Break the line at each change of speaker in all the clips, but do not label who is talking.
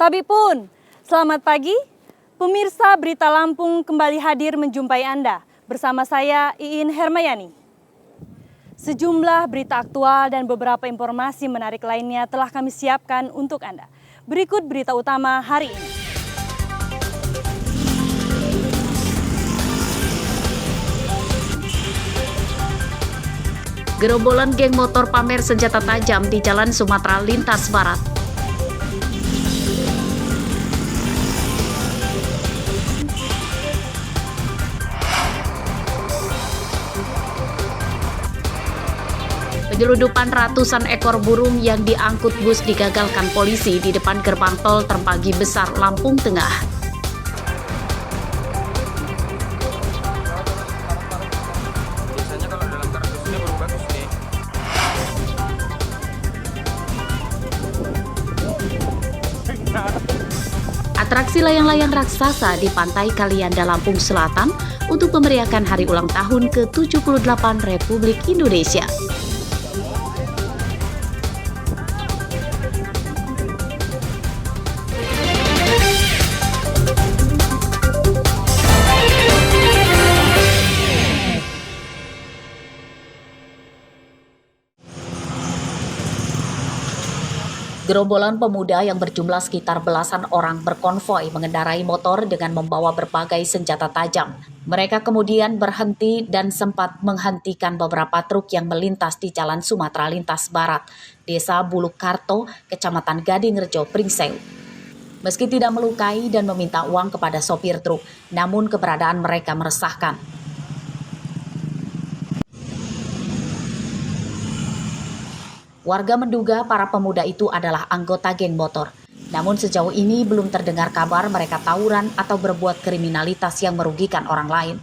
Sabipun, selamat pagi. Pemirsa Berita Lampung kembali hadir menjumpai Anda. Bersama saya, Iin Hermayani. Sejumlah berita aktual dan beberapa informasi menarik lainnya telah kami siapkan untuk Anda. Berikut berita utama hari ini.
Gerombolan geng motor pamer senjata tajam di Jalan Sumatera Lintas Barat. Penyeludupan ratusan ekor burung yang diangkut bus digagalkan polisi di depan gerbang tol Terpagi Besar, Lampung Tengah. Atraksi layang-layang raksasa di Pantai Kalianda, Lampung Selatan untuk memeriahkan hari ulang tahun ke-78 Republik Indonesia. Gerombolan pemuda yang berjumlah sekitar belasan orang berkonvoi mengendarai motor dengan membawa berbagai senjata tajam. Mereka kemudian berhenti dan sempat menghentikan beberapa truk yang melintas di Jalan Sumatera Lintas Barat, Desa Bulukarto, Kecamatan Gadingrejo, Pringsewu. Meski tidak melukai dan meminta uang kepada sopir truk, namun keberadaan mereka meresahkan. Warga menduga para pemuda itu adalah anggota geng motor. Namun sejauh ini belum terdengar kabar mereka tawuran atau berbuat kriminalitas yang merugikan orang lain.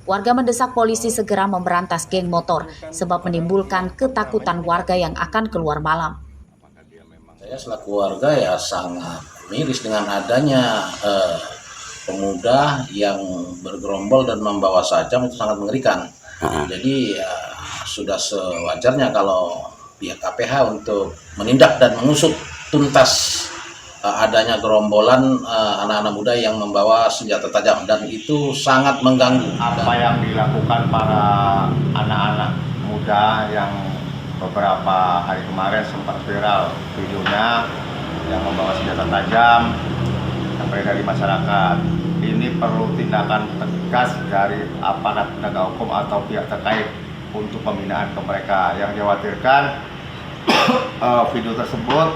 Warga mendesak polisi segera memberantas geng motor sebab menimbulkan ketakutan warga yang akan keluar malam.
Saya selaku warga ya sangat miris dengan adanya pemuda yang bergerombol dan membawa sajam, itu sangat mengerikan. Jadi ya, sudah sewajarnya kalau pihak KPH untuk menindak dan mengusut tuntas adanya gerombolan anak-anak muda yang membawa senjata tajam, dan itu sangat mengganggu.
Apa yang dilakukan para anak-anak muda yang beberapa hari kemarin sempat viral videonya yang membawa senjata tajam yang beredar di masyarakat, ini perlu tindakan tegas dari aparat penegak hukum atau pihak terkait untuk pembinaan ke mereka. Yang dikhawatirkan video tersebut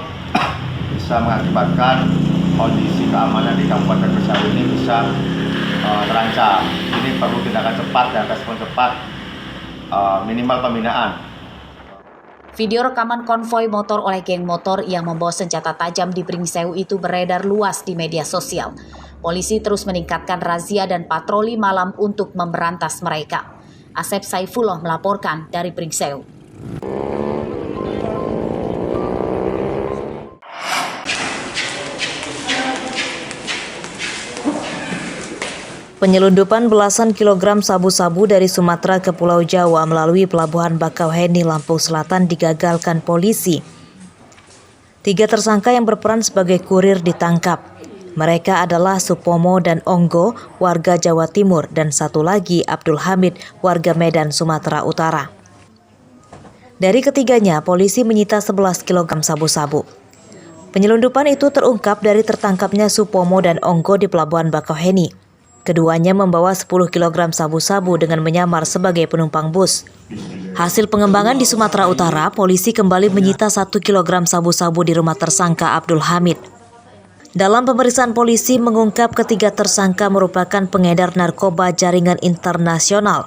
bisa mengakibatkan kondisi keamanan di Kabupaten Pringsewu ini bisa terancam. Ini perlu tindakan cepat dan respon cepat, minimal pembinaan.
Video rekaman konvoi motor oleh geng motor yang membawa senjata tajam di Pringsewu itu beredar luas di media sosial. Polisi terus meningkatkan razia dan patroli malam untuk memberantas mereka. Asep Saifullah melaporkan dari Pringsewu.
Penyelundupan belasan kilogram sabu-sabu dari Sumatera ke Pulau Jawa melalui Pelabuhan Bakauheni, Lampung Selatan digagalkan polisi. 3 tersangka yang berperan sebagai kurir ditangkap. Mereka adalah Supomo dan Onggo, warga Jawa Timur, dan satu lagi Abdul Hamid, warga Medan, Sumatera Utara. Dari ketiganya, polisi menyita 11 kg sabu-sabu. Penyelundupan itu terungkap dari tertangkapnya Supomo dan Onggo di Pelabuhan Bakauheni. Keduanya membawa 10 kg sabu-sabu dengan menyamar sebagai penumpang bus. Hasil pengembangan di Sumatera Utara, polisi kembali menyita 1 kg sabu-sabu di rumah tersangka Abdul Hamid. Dalam pemeriksaan polisi mengungkap ketiga tersangka merupakan pengedar narkoba jaringan internasional.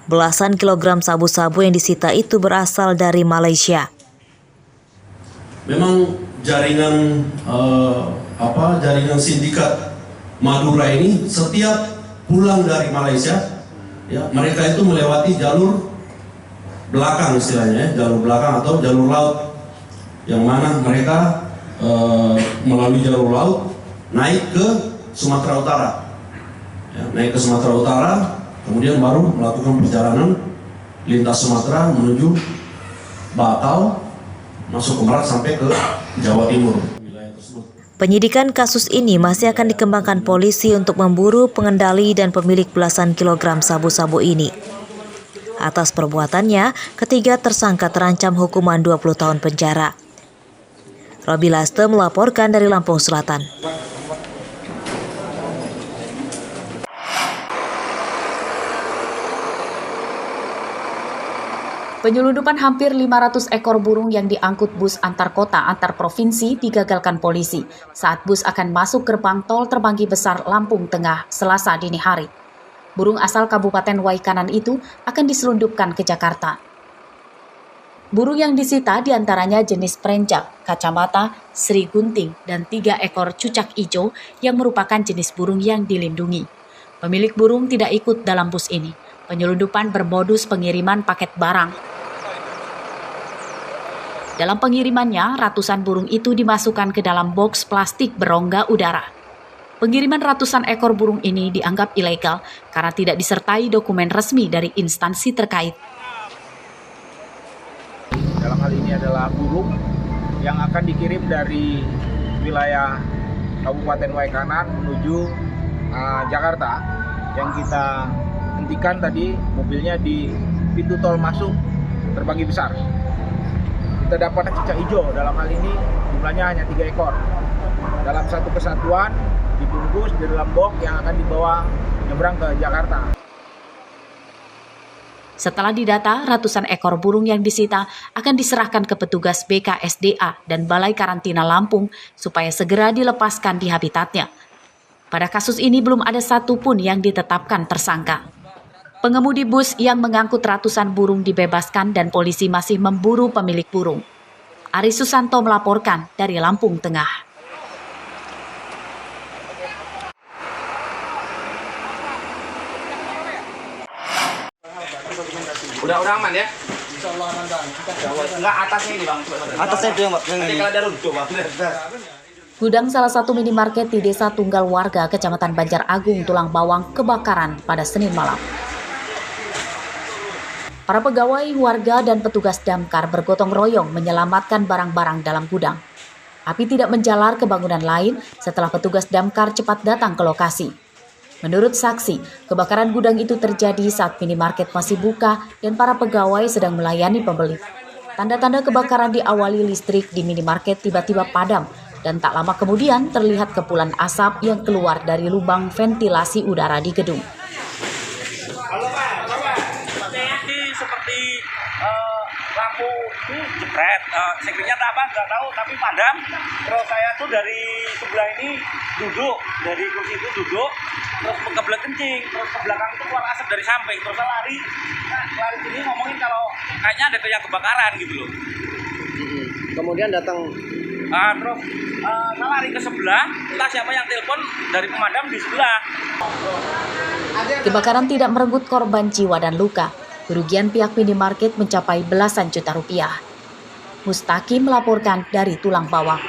Belasan kilogram sabu-sabu yang disita itu berasal dari Malaysia.
Memang jaringan jaringan sindikat Madura ini setiap pulang dari Malaysia, ya, mereka itu melewati jalur belakang istilahnya, jalur belakang atau jalur laut, yang mana mereka melalui jalur laut naik ke Sumatera Utara, ya, naik ke Sumatera Utara, kemudian baru melakukan perjalanan lintas Sumatera menuju Bakau, masuk ke Merak sampai ke Jawa Timur. Wilayah tersebut.
Penyidikan kasus ini masih akan dikembangkan polisi untuk memburu pengendali dan pemilik belasan kilogram sabu-sabu ini. Atas perbuatannya, ketiga tersangka terancam hukuman 20 tahun penjara. Robi Laste melaporkan dari Lampung Selatan.
Penyelundupan hampir 500 ekor burung yang diangkut bus antar kota antar provinsi digagalkan polisi saat bus akan masuk gerbang tol Terbanggi Besar Lampung Tengah Selasa dini hari. Burung asal Kabupaten Waikanan itu akan diselundupkan ke Jakarta. Burung yang disita diantaranya jenis perencak, kacamata, sri gunting, dan 3 ekor cucak ijo yang merupakan jenis burung yang dilindungi. Pemilik burung tidak ikut dalam bus ini. Penyelundupan bermodus pengiriman paket barang. Dalam pengirimannya, ratusan burung itu dimasukkan ke dalam boks plastik berongga udara. Pengiriman ratusan ekor burung ini dianggap ilegal karena tidak disertai dokumen resmi dari instansi terkait.
Dalam hal ini adalah burung yang akan dikirim dari wilayah Kabupaten Waikanan menuju Jakarta, yang kita hentikan tadi mobilnya di pintu tol masuk Terbanggi Besar. Kita dapat cicak hijau, dalam hal ini jumlahnya hanya 3 ekor. Dalam satu kesatuan dibungkus di dalam box yang akan dibawa menyeberang ke Jakarta.
Setelah didata, ratusan ekor burung yang disita akan diserahkan ke petugas BKSDA dan Balai Karantina Lampung supaya segera dilepaskan di habitatnya. Pada kasus ini belum ada satupun yang ditetapkan tersangka. Pengemudi bus yang mengangkut ratusan burung dibebaskan dan polisi masih memburu pemilik burung. Ari Susanto melaporkan dari Lampung Tengah.
Udah aman ya? Insya Allah aman bang. Enggak, atasnya ini bang. Atasnya itu yang nanti kalau ada runtuh bang.
Gudang salah satu minimarket di Desa Tunggal Warga, Kecamatan Banjar Agung, Tulang Bawang, kebakaran pada Senin malam. Para pegawai, warga, dan petugas damkar bergotong royong menyelamatkan barang-barang dalam gudang. Api tidak menjalar ke bangunan lain setelah petugas damkar cepat datang ke lokasi. Menurut saksi, kebakaran gudang itu terjadi saat minimarket masih buka dan para pegawai sedang melayani pembeli. Tanda-tanda kebakaran diawali listrik di minimarket tiba-tiba padam dan tak lama kemudian terlihat kepulan asap yang keluar dari lubang ventilasi udara di gedung.
Seperti lampu itu jepret, sekiranya apa nggak tahu, tapi padam. Terus saya tuh dari sebelah ini duduk, dari kursi itu duduk, terus kebelet kencing, terus ke belakang itu keluar asap dari samping, terus saya lari sini ngomongin kalau kayaknya ada yang kebakaran gitu loh.
Kemudian datang.
Terus saya lari ke sebelah, entah siapa yang telepon dari pemadam di sebelah.
Kebakaran tidak merenggut korban jiwa dan luka. Kerugian pihak minimarket mencapai belasan juta rupiah. Mustaqim melaporkan dari Tulang Bawang.